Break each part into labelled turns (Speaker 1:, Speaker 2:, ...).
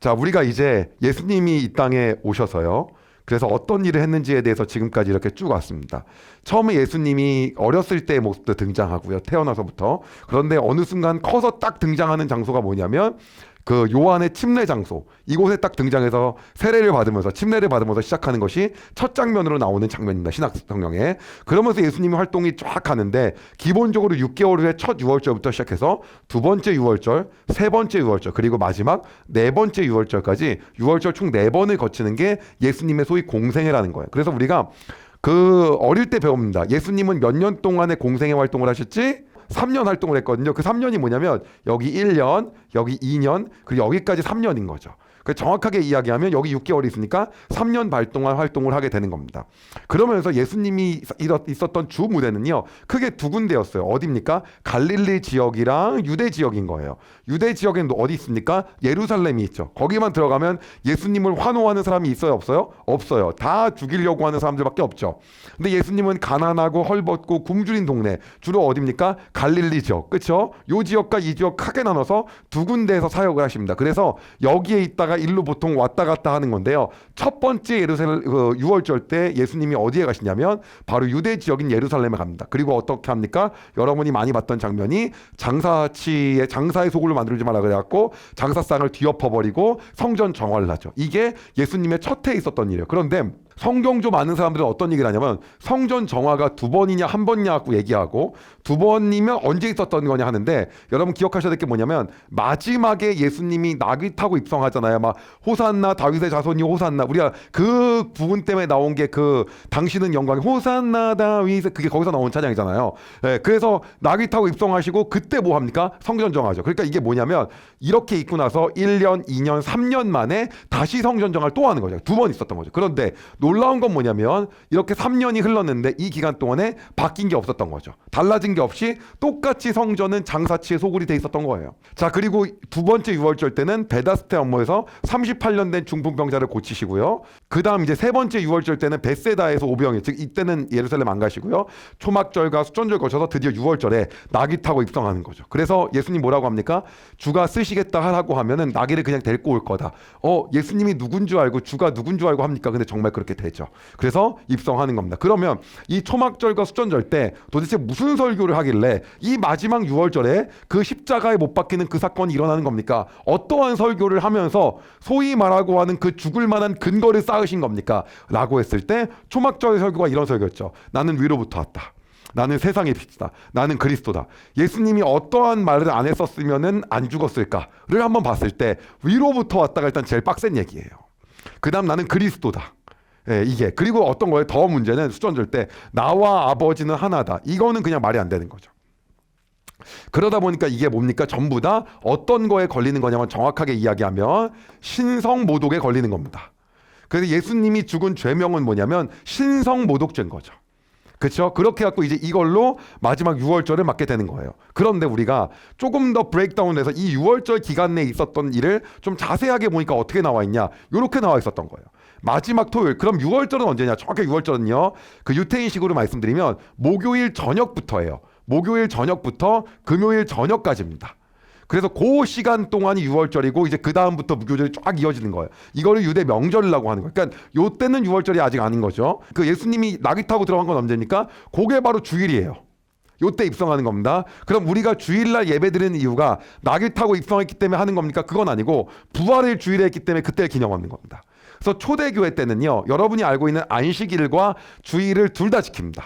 Speaker 1: 자, 우리가 이제 예수님이 이 땅에 오셔서요. 그래서 어떤 일을 했는지에 대해서 지금까지 이렇게 쭉 왔습니다. 처음에 예수님이 어렸을 때의 모습도 등장하고요. 태어나서부터. 그런데 어느 순간 커서 딱 등장하는 장소가 뭐냐면 그 요한의 침례 장소, 이곳에 딱 등장해서 세례를 받으면서 침례를 받으면서 시작하는 것이 첫 장면으로 나오는 장면입니다. 신약 성경에. 그러면서 예수님의 활동이 쫙 가는데 기본적으로 6개월 후에 첫 유월절부터 시작해서 두 번째 유월절, 세 번째 유월절, 그리고 마지막 네 번째 유월절까지 유월절 총 4번을 거치는 게 예수님의 소위 공생애라는 거예요. 그래서 우리가 그 어릴 때 배웁니다. 예수님은 몇 년 동안의 공생애 활동을 하셨지? 3년 활동을 했거든요. 그 3년이 뭐냐면 여기 1년, 여기 2년, 그리고 여기까지 3년인 거죠. 정확하게 이야기하면 여기 6개월이 있으니까 3년 반 동안 활동을 하게 되는 겁니다. 그러면서 예수님이 있었던 주 무대는요. 크게 두 군데였어요. 어디입니까? 갈릴리 지역이랑 유대 지역인 거예요. 유대 지역에는 어디 있습니까? 예루살렘이 있죠. 거기만 들어가면 예수님을 환호하는 사람이 있어요? 없어요? 없어요. 다 죽이려고 하는 사람들밖에 없죠. 근데 예수님은 가난하고 헐벗고 굶주린 동네, 주로 어디입니까? 갈릴리 지역. 그렇죠? 요 지역과 이 지역 크게 나눠서 두 군데에서 사역을 하십니다. 그래서 여기에 있다가 일로 보통 왔다 갔다 하는 건데요. 첫 번째 예루살렘 유월절 때 예수님이 어디에 가시냐면 바로 유대 지역인 예루살렘에 갑니다. 그리고 어떻게 합니까? 여러분이 많이 봤던 장면이 장사의 소굴로 만들지 마라 그래갖고 장사상을 뒤엎어버리고 성전 정화를 하죠. 이게 예수님의 첫 해에 있었던 일이에요. 그런데 성경 좀 아는 사람들은 어떤 얘기를 하냐면 성전 정화가 2번이냐 1번이냐고 얘기하고 2번이면 언제 있었던 거냐 하는데 여러분 기억하셔야 될 게 뭐냐면 마지막에 예수님이 나귀 타고 입성하잖아요. 막 호산나 다윗의 자손이 호산나, 우리가 그 부분 때문에 나온 게 그 당신은 영광이 호산나 다윗, 그게 거기서 나온 찬양이잖아요. 네, 그래서 나귀 타고 입성하시고 그때 뭐 합니까? 성전 정화죠. 그러니까 이게 뭐냐면 이렇게 있고 나서 1년, 2년, 3년 만에 다시 성전 정화를 또 하는 거죠. 2번 있었던 거죠. 그런데 놀라운 건 뭐냐면 이렇게 3년이 흘렀는데 이 기간 동안에 바뀐 게 없었던 거죠. 달라진 게 없이 똑같이 성전은 장사치의 소굴이 돼 있었던 거예요. 자, 그리고 두 번째 유월절 때는 베다스테 업무에서 38년 된 중풍병자를 고치시고요. 그 다음 이제 세 번째 유월절 때는 베세다에서 오병이, 즉 이때는 예루살렘 안 가시고요. 초막절과 수전절 거쳐서 드디어 유월절에 나귀 타고 입성하는 거죠. 그래서 예수님 뭐라고 합니까? 주가 쓰시겠다 하라고 하면은 나귀를 그냥 데리고 올 거다. 예수님이 누군 줄 알고 주가 누군 줄 알고 합니까? 근데 정말 그렇게 되죠. 그래서 입성하는 겁니다. 그러면 이 초막절과 수전절 때 도대체 무슨 설교를 하길래 이 마지막 유월절에 그 십자가에 못 박히는 그 사건이 일어나는 겁니까? 어떠한 설교를 하면서 소위 말하고 하는 그 죽을 만한 근거를 쌓으신 겁니까? 라고 했을 때 초막절 설교가 이런 설교였죠. 나는 위로부터 왔다. 나는 세상의 빛이다. 나는 그리스도다. 예수님이 어떠한 말을 안 했었으면은 안 죽었을까를 한번 봤을 때 위로부터 왔다가 일단 제일 빡센 얘기예요. 그 다음 나는 그리스도다. 예, 이게. 그리고 어떤 거예요? 더 문제는 수전절 때 나와 아버지는 하나다. 이거는 그냥 말이 안 되는 거죠. 그러다 보니까 이게 뭡니까? 전부 다 어떤 거에 걸리는 거냐면 정확하게 이야기하면 신성모독에 걸리는 겁니다. 그래서 예수님이 죽은 죄명은 뭐냐면 신성모독죄인 거죠. 그렇죠? 그렇게 해갖고 이제 이걸로 마지막 유월절을 맞게 되는 거예요. 그런데 우리가 조금 더 브레이크다운해서 이 유월절 기간 내에 있었던 일을 좀 자세하게 보니까 어떻게 나와 있냐? 이렇게 나와 있었던 거예요. 마지막 토요일. 그럼 유월절은 언제냐? 정확하게 유월절은요. 그 유태인식으로 말씀드리면 목요일 저녁부터예요. 목요일 저녁부터 금요일 저녁까지입니다. 그래서 그 시간 동안이 유월절이고 이제 그 다음부터 무교절이 쫙 이어지는 거예요. 이거를 유대 명절이라고 하는 거예요. 그러니까 요때는 유월절이 아직 아닌 거죠. 그 예수님이 나귀 타고 들어간 건 언제입니까? 그게 바로 주일이에요. 요때 입성하는 겁니다. 그럼 우리가 주일날 예배 드리는 이유가 나귀 타고 입성했기 때문에 하는 겁니까? 그건 아니고 부활을 주일에 했기 때문에 그때 기념하는 겁니다. 그래서 초대교회 때는요. 여러분이 알고 있는 안식일과 주일을 둘 다 지킵니다.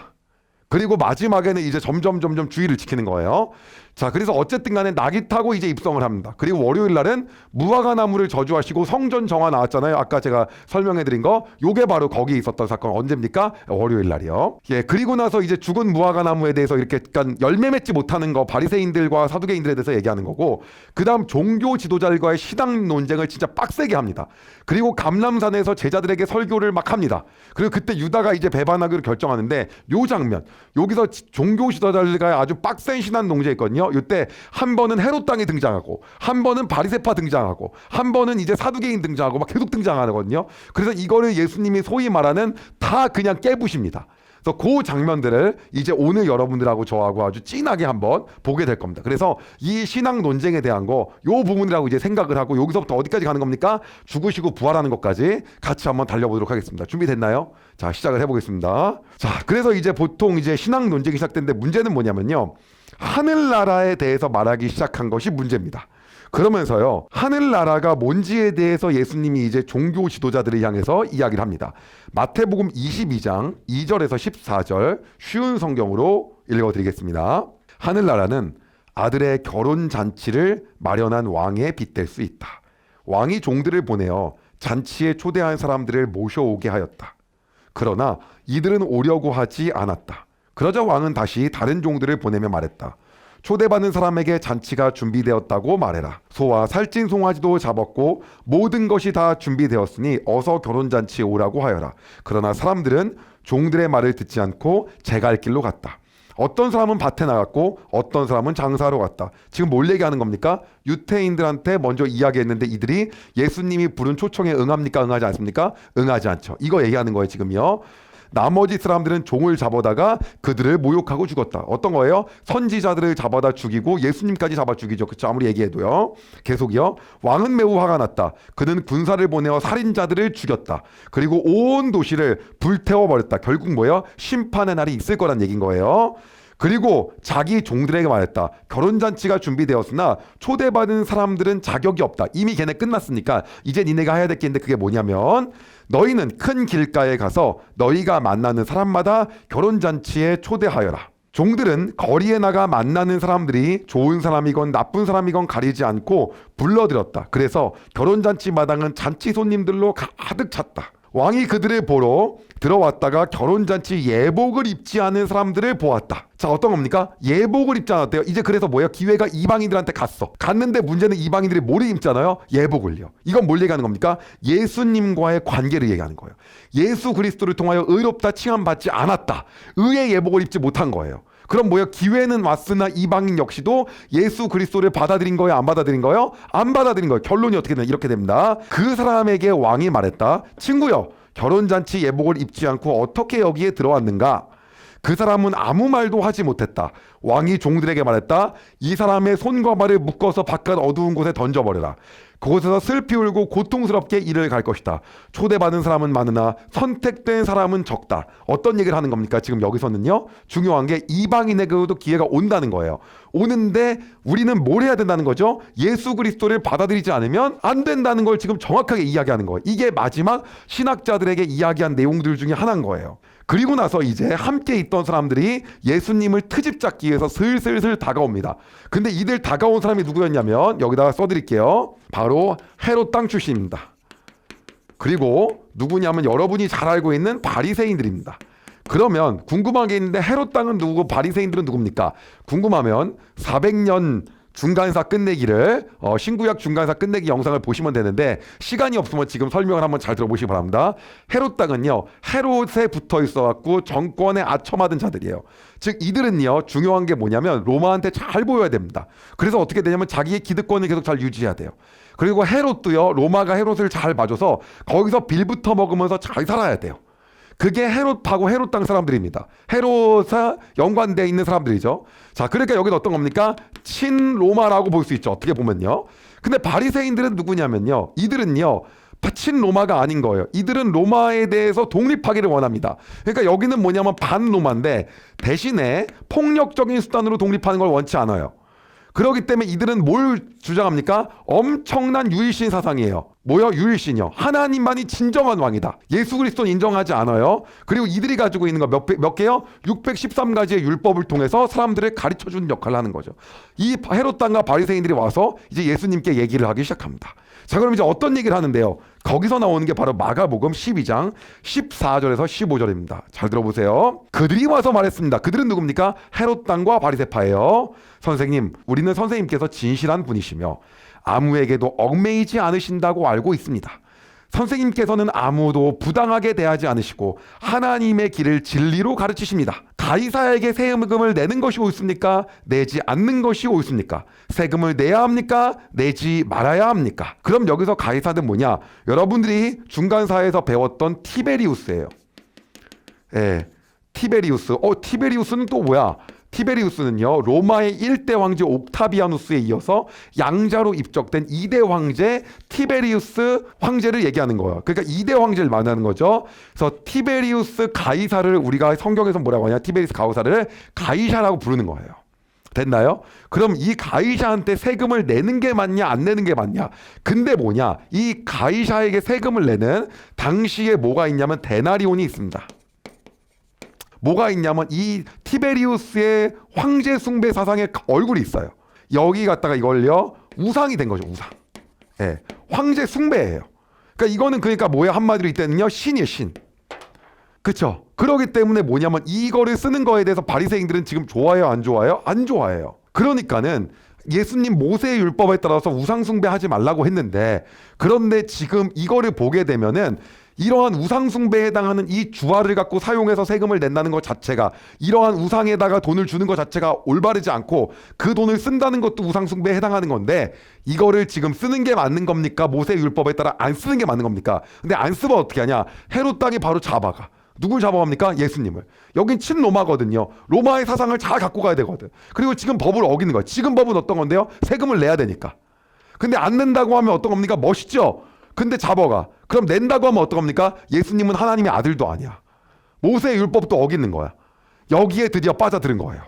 Speaker 1: 그리고 마지막에는 이제 점점 주일을 지키는 거예요. 자, 그래서 어쨌든 간에 나귀 타고 이제 입성을 합니다. 그리고 월요일 날은 무화과 나무를 저주하시고 성전 정화 나왔잖아요. 아까 제가 설명해 드린 거. 요게 바로 거기에 있었던 사건. 언제입니까? 월요일 날이요. 예, 그리고 나서 이제 죽은 무화과 나무에 대해서 이렇게 약간 열매 맺지 못하는 거 바리새인들과 사두개인들에 대해서 얘기하는 거고, 그다음 종교 지도자들과의 신앙 논쟁을 진짜 빡세게 합니다. 그리고 감람산에서 제자들에게 설교를 막 합니다. 그리고 그때 유다가 이제 배반하기로 결정하는데 요 장면, 여기서 종교 지도자들과의 아주 빡센 신앙 논쟁이 있거든요. 이때 한 번은 헤롯 당이 등장하고 한 번은 바리새파 등장하고 한 번은 이제 사두개인 등장하고 막 계속 등장하거든요. 그래서 이거를 예수님이 소위 말하는 다 그냥 깨부십니다. 그래서 그 장면들을 이제 오늘 여러분들하고 저하고 아주 진하게 한번 보게 될 겁니다. 그래서 이 신앙 논쟁에 대한 거 요 부분이라고 이제 생각을 하고 여기서부터 어디까지 가는 겁니까? 죽으시고 부활하는 것까지 같이 한번 달려보도록 하겠습니다. 준비됐나요? 자, 시작을 해보겠습니다. 자, 그래서 이제 보통 이제 신앙 논쟁이 시작되는데 문제는 뭐냐면요. 하늘나라에 대해서 말하기 시작한 것이 문제입니다. 그러면서요, 하늘나라가 뭔지에 대해서 예수님이 이제 종교 지도자들을 향해서 이야기를 합니다. 마태복음 22장 2절에서 14절 쉬운 성경으로 읽어드리겠습니다. 하늘나라는 아들의 결혼 잔치를 마련한 왕에 빗댈 수 있다. 왕이 종들을 보내어 잔치에 초대한 사람들을 모셔오게 하였다. 그러나 이들은 오려고 하지 않았다. 그러자 왕은 다시 다른 종들을 보내며 말했다. 초대받는 사람에게 잔치가 준비되었다고 말해라. 소와 살찐 송아지도 잡았고 모든 것이 다 준비되었으니 어서 결혼잔치에 오라고 하여라. 그러나 사람들은 종들의 말을 듣지 않고 제갈 길로 갔다. 어떤 사람은 밭에 나갔고 어떤 사람은 장사하러 갔다. 지금 뭘 얘기하는 겁니까? 유태인들한테 먼저 이야기했는데 이들이 예수님이 부른 초청에 응합니까? 응하지 않습니까? 응하지 않죠. 이거 얘기하는 거예요 지금요. 나머지 사람들은 종을 잡아다가 그들을 모욕하고 죽었다. 어떤 거예요? 선지자들을 잡아다 죽이고 예수님까지 잡아 죽이죠. 그렇죠? 아무리 얘기해도요. 계속이요. 왕은 매우 화가 났다. 그는 군사를 보내어 살인자들을 죽였다. 그리고 온 도시를 불태워버렸다. 결국 뭐예요? 심판의 날이 있을 거란 얘기인 거예요. 그리고 자기 종들에게 말했다. 결혼잔치가 준비되었으나 초대받은 사람들은 자격이 없다. 이미 걔네 끝났으니까 이제 니네가 해야 될 게 있는데 그게 뭐냐면 너희는 큰 길가에 가서 너희가 만나는 사람마다 결혼잔치에 초대하여라. 종들은 거리에 나가 만나는 사람들이 좋은 사람이건 나쁜 사람이건 가리지 않고 불러들였다. 그래서 결혼잔치 마당은 잔치 손님들로 가득 찼다. 왕이 그들을 보러 들어왔다가 결혼잔치 예복을 입지 않은 사람들을 보았다. 자, 어떤 겁니까? 예복을 입지 않았대요. 이제 그래서 뭐예요? 기회가 이방인들한테 갔는데 문제는 이방인들이 뭐를 입잖아요? 예복을요. 이건 뭘 얘기하는 겁니까? 예수님과의 관계를 얘기하는 거예요. 예수 그리스도를 통하여 의롭다 칭함받지 않았다. 의의 예복을 입지 못한 거예요. 그럼 뭐예요? 기회는 왔으나 이방인 역시도 예수 그리스도를 받아들인 거예요? 안 받아들인 거예요? 안 받아들인 거예요. 결론이 어떻게 되냐? 이렇게 됩니다. 그 사람에게 왕이 말했다. 친구여, 결혼잔치 예복을 입지 않고 어떻게 여기에 들어왔는가? 그 사람은 아무 말도 하지 못했다. 왕이 종들에게 말했다. 이 사람의 손과 발을 묶어서 바깥 어두운 곳에 던져버려라. 그곳에서 슬피 울고 고통스럽게 일을 갈 것이다. 초대받은 사람은 많으나 선택된 사람은 적다. 어떤 얘기를 하는 겁니까? 지금 여기서는요. 중요한 게 이방인에게도 기회가 온다는 거예요. 오는데 우리는 뭘 해야 된다는 거죠? 예수 그리스도를 받아들이지 않으면 안 된다는 걸 지금 정확하게 이야기하는 거예요. 이게 마지막 신학자들에게 이야기한 내용들 중에 하나인 거예요. 그리고 나서 이제 함께 있던 사람들이 예수님을 트집 잡기 위해서 슬슬 다가옵니다. 근데 이들 다가온 사람이 누구였냐면 여기다가 써드릴게요. 바로 헤롯 땅 출신입니다. 그리고 누구냐면 여러분이 잘 알고 있는 바리새인들입니다. 그러면 궁금한 게 있는데 헤롯 땅은 누구고 바리새인들은 누굽니까? 궁금하면 400년 중간사 끝내기를 신구약 중간사 끝내기 영상을 보시면 되는데 시간이 없으면 지금 설명을 한번 잘 들어보시기 바랍니다. 헤롯 땅은요 헤롯에 붙어 있어갖고 정권에 아첨하던 자들이에요. 즉 이들은요 중요한 게 뭐냐면 로마한테 잘 보여야 됩니다. 그래서 어떻게 되냐면 자기의 기득권을 계속 잘 유지해야 돼요. 그리고 헤롯도요 로마가 헤롯을 잘 봐줘서 거기서 빌부터 먹으면서 잘 살아야 돼요. 그게 헤롯하고 헤롯 땅 사람들입니다. 헤롯에 연관되어 있는 사람들이죠. 자, 그러니까 여기는 어떤 겁니까? 친로마라고 볼 수 있죠. 어떻게 보면요. 근데 바리새인들은 누구냐면요. 이들은요. 친로마가 아닌 거예요. 이들은 로마에 대해서 독립하기를 원합니다. 그러니까 여기는 뭐냐면 반로마인데 대신에 폭력적인 수단으로 독립하는 걸 원치 않아요. 그렇기 때문에 이들은 뭘 주장합니까? 엄청난 유일신 사상이에요. 뭐요? 유일신이요. 하나님만이 진정한 왕이다. 예수 그리스도는 인정하지 않아요. 그리고 이들이 가지고 있는 거 몇 개요? 613가지의 율법을 통해서 사람들을 가르쳐주는 역할을 하는 거죠. 이 헤롯 땅과 바리새인들이 와서 이제 예수님께 얘기를 하기 시작합니다. 자, 그럼 이제 어떤 얘기를 하는데요? 거기서 나오는 게 바로 마가복음 12장 14절에서 15절입니다. 잘 들어보세요. 그들이 와서 말했습니다. 그들은 누굽니까? 헤롯 땅과 바리새파예요. 선생님, 우리는 선생님께서 진실한 분이시며 아무에게도 얽매이지 않으신다고 알고 있습니다. 선생님께서는 아무도 부당하게 대하지 않으시고 하나님의 길을 진리로 가르치십니다. 가이사에게 세금을 내는 것이 옳습니까? 내지 않는 것이 옳습니까? 세금을 내야 합니까? 내지 말아야 합니까? 그럼 여기서 가이사는 뭐냐? 여러분들이 중간사에서 배웠던 티베리우스예요. 예. 티베리우스. 티베리우스는 또 뭐야? 티베리우스는요, 로마의 1대 황제 옥타비아누스에 이어서 양자로 입적된 2대 황제 티베리우스 황제를 얘기하는 거예요. 그러니까 2대 황제를 말하는 거죠. 그래서 티베리우스 가이사를 우리가 성경에서 뭐라고 하냐? 티베리우스 가이사를 가이샤라고 부르는 거예요. 됐나요? 그럼 이 가이샤한테 세금을 내는 게 맞냐, 안 내는 게 맞냐? 근데 뭐냐? 이 가이샤에게 세금을 내는 당시에 뭐가 있냐면 데나리온이 있습니다. 뭐가 있냐면 이 티베리우스의 황제 숭배 사상의 얼굴이 있어요. 여기 갖다가 이걸요, 우상이 된 거죠. 우상. 예, 황제 숭배예요. 그러니까 이거는 그러니까 뭐야? 한마디로 이때는요, 신이에요, 신. 그쵸? 그러기 때문에 뭐냐면 이거를 쓰는 거에 대해서 바리새인들은 지금 좋아해요, 안 좋아해요? 안 좋아해요. 그러니까는 예수님 모세의 율법에 따라서 우상 숭배하지 말라고 했는데, 그런데 지금 이거를 보게 되면은 이러한 우상 숭배에 해당하는 이 주화를 갖고 사용해서 세금을 낸다는 것 자체가, 이러한 우상에다가 돈을 주는 것 자체가 올바르지 않고 그 돈을 쓴다는 것도 우상 숭배에 해당하는 건데, 이거를 지금 쓰는 게 맞는 겁니까? 모세 율법에 따라 안 쓰는 게 맞는 겁니까? 근데 안 쓰면 어떻게 하냐? 헤롯 땅이 바로 잡아가. 누굴 잡아갑니까? 예수님을. 여긴 친로마거든요. 로마의 사상을 잘 갖고 가야 되거든. 그리고 지금 법을 어기는 거야. 지금 법은 어떤 건데요? 세금을 내야 되니까. 근데 안 낸다고 하면 어떤 겁니까? 멋있죠? 근데 잡아가. 그럼 낸다고 하면 어떤 겁니까? 예수님은 하나님의 아들도 아니야. 모세의 율법도 어기는 거야. 여기에 드디어 빠져드는 거예요.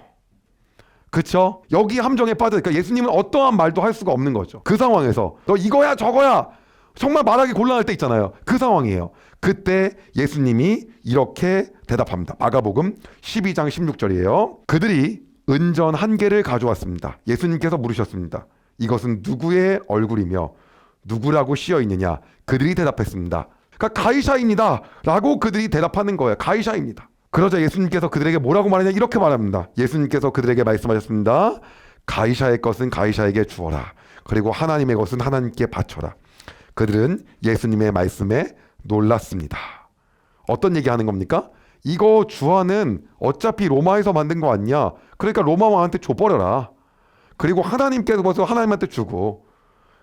Speaker 1: 그쵸? 여기 함정에 빠져드니까 예수님은 어떠한 말도 할 수가 없는 거죠. 그 상황에서 너 이거야 저거야 정말 말하기 곤란할 때 있잖아요. 그 상황이에요. 그때 예수님이 이렇게 대답합니다. 마가복음 12장 16절이에요. 그들이 은전 1개를 가져왔습니다. 예수님께서 물으셨습니다. 이것은 누구의 얼굴이며 누구라고 씌어 있느냐? 그들이 대답했습니다. 그러니까 가이사입니다 라고 그들이 대답하는 거예요. 가이사입니다. 그러자 예수님께서 그들에게 뭐라고 말하냐? 이렇게 말합니다. 예수님께서 그들에게 말씀하셨습니다. 가이사의 것은 가이사에게 주어라. 그리고 하나님의 것은 하나님께 바쳐라. 그들은 예수님의 말씀에 놀랐습니다. 어떤 얘기하는 겁니까? 이거 주화는 어차피 로마에서 만든 거 아니냐? 그러니까 로마 왕한테 줘버려라. 그리고 하나님께서 벌써 하나님한테 주고.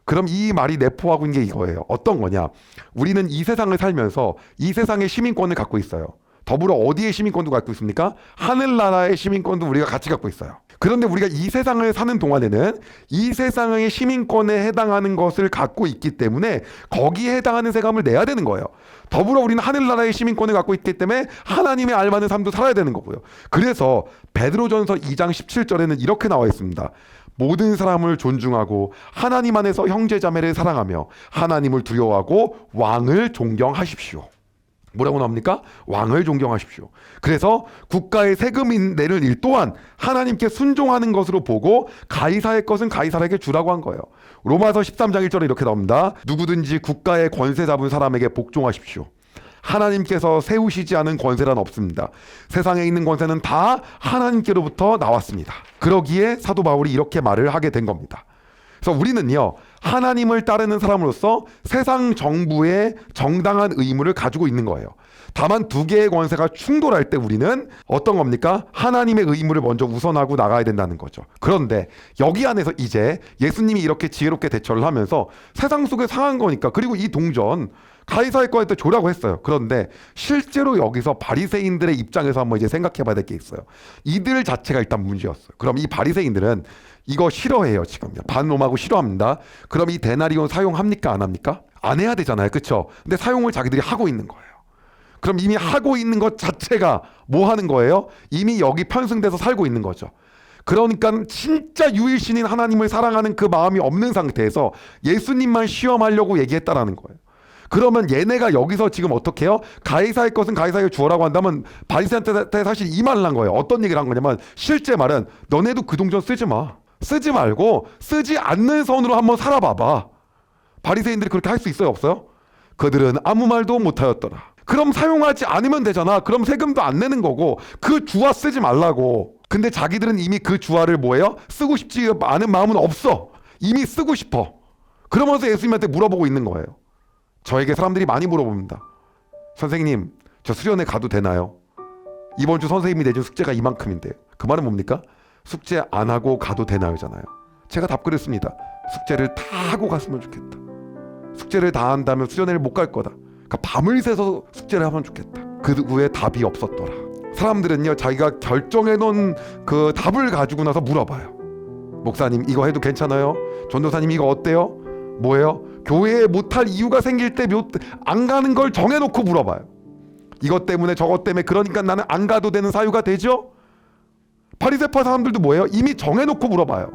Speaker 1: 그럼 이 말이 내포하고 있는 게 이거예요. 어떤 거냐? 우리는 이 세상을 살면서 이 세상의 시민권을 갖고 있어요. 더불어 어디의 시민권도 갖고 있습니까? 하늘나라의 시민권도 우리가 같이 갖고 있어요. 그런데 우리가 이 세상을 사는 동안에는 이 세상의 시민권에 해당하는 것을 갖고 있기 때문에 거기에 해당하는 세금을 내야 되는 거예요. 더불어 우리는 하늘나라의 시민권을 갖고 있기 때문에 하나님의 알맞는 삶도 살아야 되는 거고요. 그래서 베드로전서 2장 17절에는 이렇게 나와 있습니다. 모든 사람을 존중하고 하나님 안에서 형제자매를 사랑하며 하나님을 두려워하고 왕을 존경하십시오. 뭐라고 나옵니까? 왕을 존경하십시오. 그래서 국가의 세금 내는 일 또한 하나님께 순종하는 것으로 보고 가이사의 것은 가이사에게 주라고 한 거예요. 로마서 13장 1절에 이렇게 나옵니다. 누구든지 국가의 권세 잡은 사람에게 복종하십시오. 하나님께서 세우시지 않은 권세란 없습니다. 세상에 있는 권세는 다 하나님께로부터 나왔습니다. 그러기에 사도 바울이 이렇게 말을 하게 된 겁니다. 그래서 우리는요, 하나님을 따르는 사람으로서 세상 정부의 정당한 의무를 가지고 있는 거예요. 다만 두 개의 권세가 충돌할 때 우리는 어떤 겁니까? 하나님의 의무를 먼저 우선하고 나가야 된다는 거죠. 그런데 여기 안에서 이제 예수님이 이렇게 지혜롭게 대처를 하면서 세상 속에 상한 거니까, 그리고 이 동전 가이사의 거한테 줘라고 했어요. 그런데 실제로 여기서 바리새인들의 입장에서 한번 이제 생각해 봐야 될 게 있어요. 이들 자체가 일단 문제였어요. 그럼 이 바리새인들은 이거 싫어해요. 지금요. 반롬하고 싫어합니다. 그럼 이 데나리온 사용합니까? 안 합니까? 안 해야 되잖아요. 그렇죠? 근데 사용을 자기들이 하고 있는 거예요. 그럼 이미 하고 있는 것 자체가 뭐 하는 거예요? 이미 여기 편승돼서 살고 있는 거죠. 그러니까 진짜 유일신인 하나님을 사랑하는 그 마음이 없는 상태에서 예수님만 시험하려고 얘기했다라는 거예요. 그러면 얘네가 여기서 지금 어떻게 해요? 가이사의 것은 가이사에게 주어라고 한다면 바리새인한테 사실 이 말을 한 거예요. 어떤 얘기를 한 거냐면 실제 말은 너네도 그 동전 쓰지 마. 쓰지 말고 쓰지 않는 선으로 한번 살아봐봐. 바리새인들이 그렇게 할 수 있어요? 없어요? 그들은 아무 말도 못하였더라. 그럼 사용하지 않으면 되잖아. 그럼 세금도 안 내는 거고 그 주화 쓰지 말라고. 근데 자기들은 이미 그 주화를 뭐예요? 쓰고 싶지 않은 마음은 없어. 이미 쓰고 싶어. 그러면서 예수님한테 물어보고 있는 거예요. 저에게 사람들이 많이 물어봅니다. 선생님, 저 수련회 가도 되나요? 이번 주 선생님이 내준 숙제가 이만큼인데요. 그 말은 뭡니까? 숙제 안 하고 가도 되나요?잖아요. 제가 답그랬습니다. 숙제를 다 하고 갔으면 좋겠다. 숙제를 다 한다면 수련회를 못 갈 거다. 그러니까 밤을 새서 숙제를 하면 좋겠다. 그 후에 답이 없었더라. 사람들은요, 자기가 결정해 놓은 그 답을 가지고 나서 물어봐요. 목사님 이거 해도 괜찮아요? 전도사님 이거 어때요? 뭐예요? 교회에 못할 이유가 생길 때 안 가는 걸 정해놓고 물어봐요. 이것 때문에 저것 때문에 그러니까 나는 안 가도 되는 사유가 되죠? 바리새파 사람들도 뭐예요? 이미 정해놓고 물어봐요.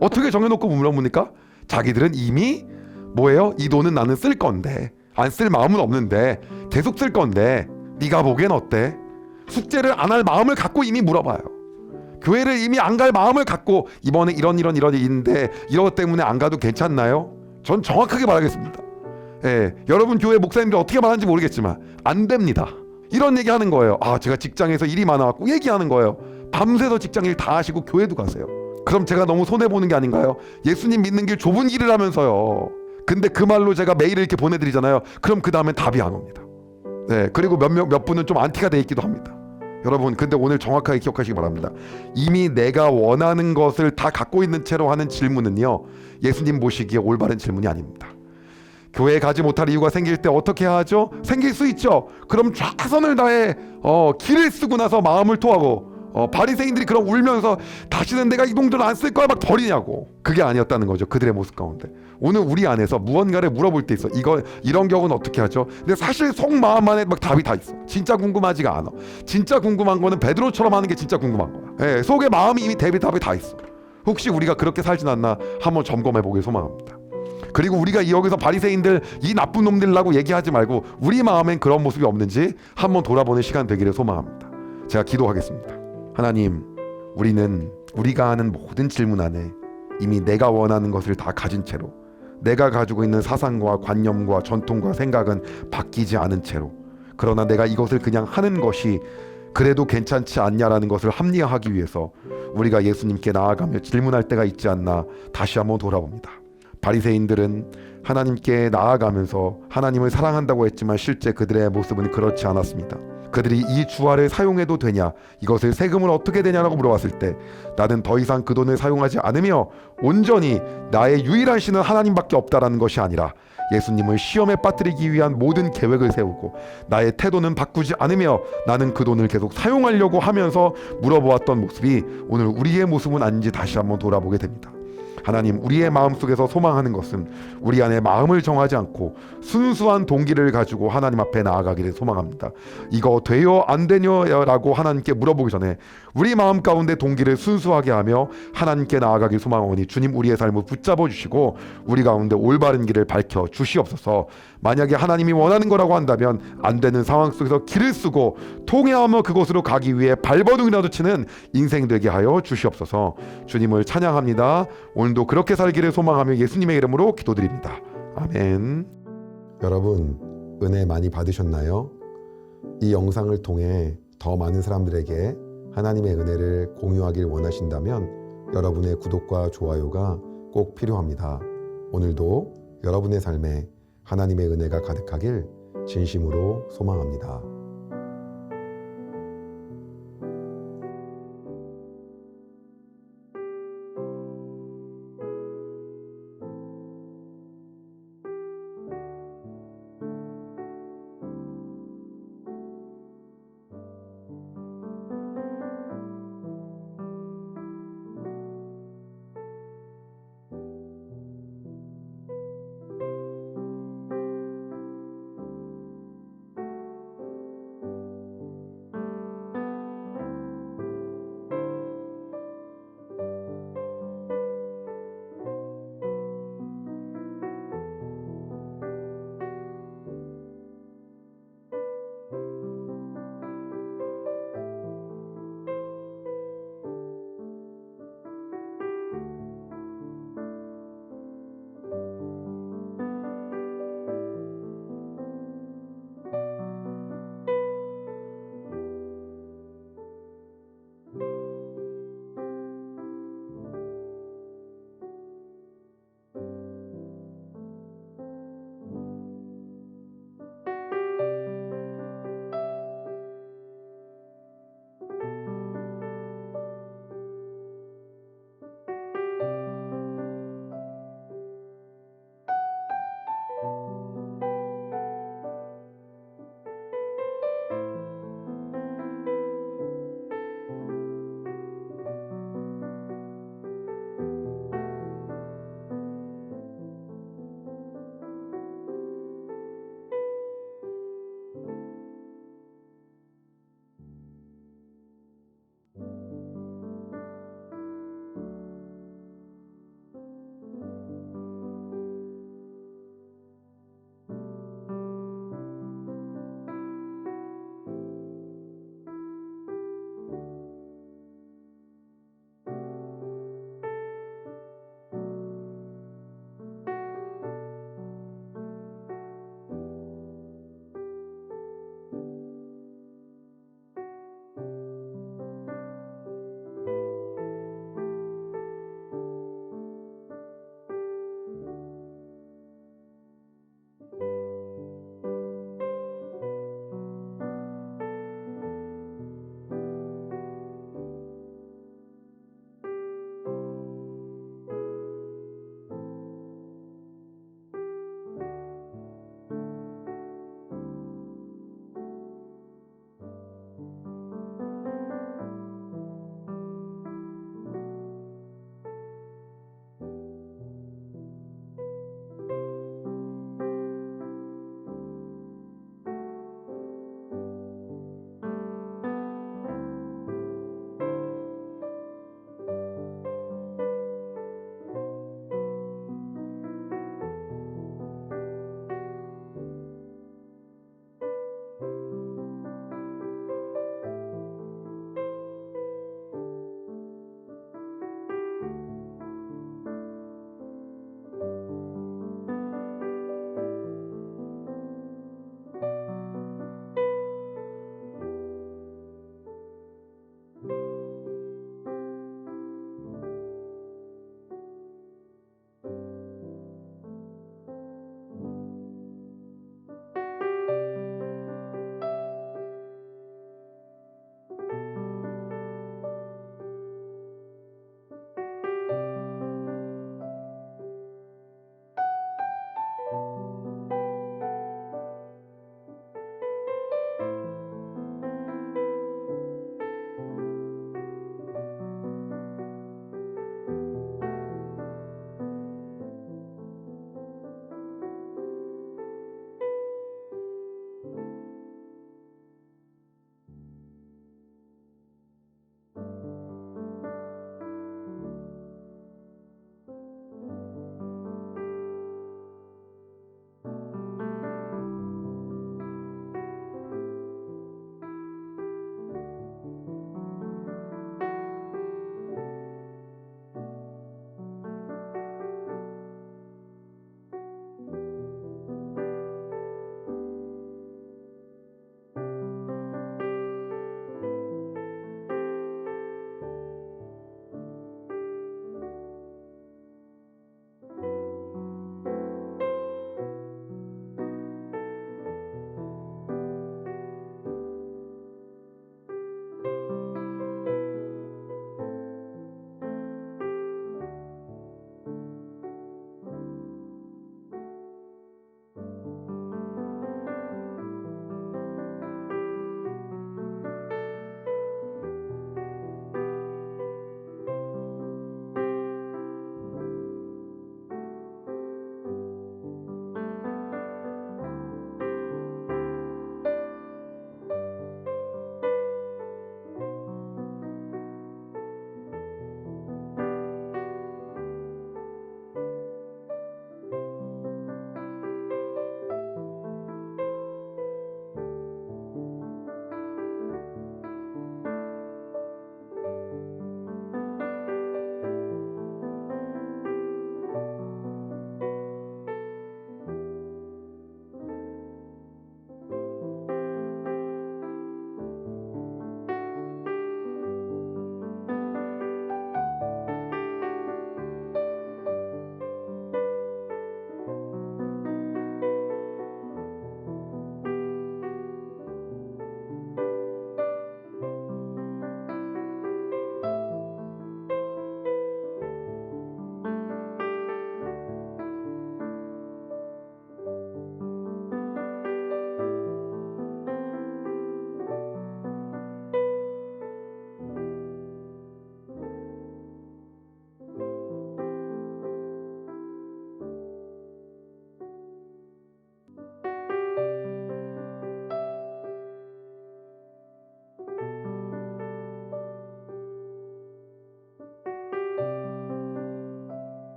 Speaker 1: 어떻게 정해놓고 물어봅니까? 자기들은 이미 뭐예요? 이 돈은 나는 쓸 건데, 안 쓸 마음은 없는데 계속 쓸 건데 네가 보기엔 어때? 숙제를 안 할 마음을 갖고 이미 물어봐요. 교회를 이미 안 갈 마음을 갖고 이번에 이런 일인데 이것 때문에 안 가도 괜찮나요? 전 정확하게 말하겠습니다. 예, 여러분 교회 목사님들 어떻게 말하는지 모르겠지만 안 됩니다. 이런 얘기하는 거예요. 아, 제가 직장에서 일이 많아갖고 얘기하는 거예요. 밤새서 직장 일 다 하시고 교회도 가세요. 그럼 제가 너무 손해보는 게 아닌가요? 예수님 믿는 길 좁은 길을 하면서요. 근데 그 말로 제가 메일을 이렇게 보내드리잖아요. 그럼 그 다음엔 답이 안 옵니다. 네, 그리고 몇 분은 좀 안티가 돼 있기도 합니다. 여러분, 근데 오늘 정확하게 기억하시기 바랍니다. 이미 내가 원하는 것을 다 갖고 있는 채로 하는 질문은요, 예수님 보시기에 올바른 질문이 아닙니다. 교회에 가지 못할 이유가 생길 때 어떻게 하죠? 생길 수 있죠. 그럼 최선을 다해 길을 쓰고 나서 마음을 토하고, 바리새인들이 그럼 울면서 다시는 내가 이 돈들 안 쓸 거야 막 버리냐고. 그게 아니었다는 거죠. 그들의 모습 가운데. 오늘 우리 안에서 무언가를 물어볼 때 있어. 이런 경우는 어떻게 하죠? 근데 사실 속마음 안에 막 답이 다 있어. 진짜 궁금하지가 않아. 진짜 궁금한 거는 베드로처럼 하는 게 진짜 궁금한 거야. 예, 속에 마음이 이미 답이 다 있어. 혹시 우리가 그렇게 살진 않나 한번 점검해 보길 소망합니다. 그리고 우리가 여기서 바리새인들 이 나쁜 놈들라고 얘기하지 말고 우리 마음엔 그런 모습이 없는지 한번 돌아보는 시간 되기를 소망합니다. 제가 기도하겠습니다. 하나님, 우리는 우리가 하는 모든 질문 안에 이미 내가 원하는 것을 다 가진 채로, 내가 가지고 있는 사상과 관념과 전통과 생각은 바뀌지 않은 채로, 그러나 내가 이것을 그냥 하는 것이 그래도 괜찮지 않냐라는 것을 합리화하기 위해서 우리가 예수님께 나아가며 질문할 때가 있지 않나 다시 한번 돌아봅니다. 바리새인들은 하나님께 나아가면서 하나님을 사랑한다고 했지만 실제 그들의 모습은 그렇지 않았습니다. 그들이 이 주화를 사용해도 되냐, 이것을 세금을 어떻게 되냐라고 물어봤을 때 나는 더 이상 그 돈을 사용하지 않으며 온전히 나의 유일한 신은 하나님밖에 없다라는 것이 아니라 예수님을 시험에 빠뜨리기 위한 모든 계획을 세우고 나의 태도는 바꾸지 않으며 나는 그 돈을 계속 사용하려고 하면서 물어보았던 모습이 오늘 우리의 모습은 아닌지 다시 한번 돌아보게 됩니다. 하나님, 우리의 마음속에서 소망하는 것은 우리 안에 마음을 정하지 않고 순수한 동기를 가지고 하나님 앞에 나아가기를 소망합니다. 이거 돼요? 안 되냐? 라고 하나님께 물어보기 전에 우리 마음 가운데 동기를 순수하게 하며 하나님께 나아가길 소망하오니 주님, 우리의 삶을 붙잡아 주시고 우리 가운데 올바른 길을 밝혀 주시옵소서. 만약에 하나님이 원하는 거라고 한다면 안 되는 상황 속에서 길을 쓰고 통회하며 그곳으로 가기 위해 발버둥이라도 치는 인생 되게 하여 주시옵소서. 주님을 찬양합니다. 오늘도 그렇게 살기를 소망하며 예수님의 이름으로 기도드립니다. 아멘. 여러분, 은혜 많이 받으셨나요? 이 영상을 통해 더 많은 사람들에게 하나님의 은혜를 공유하길 원하신다면 여러분의 구독과 좋아요가 꼭 필요합니다. 오늘도 여러분의 삶에 하나님의 은혜가 가득하길 진심으로 소망합니다.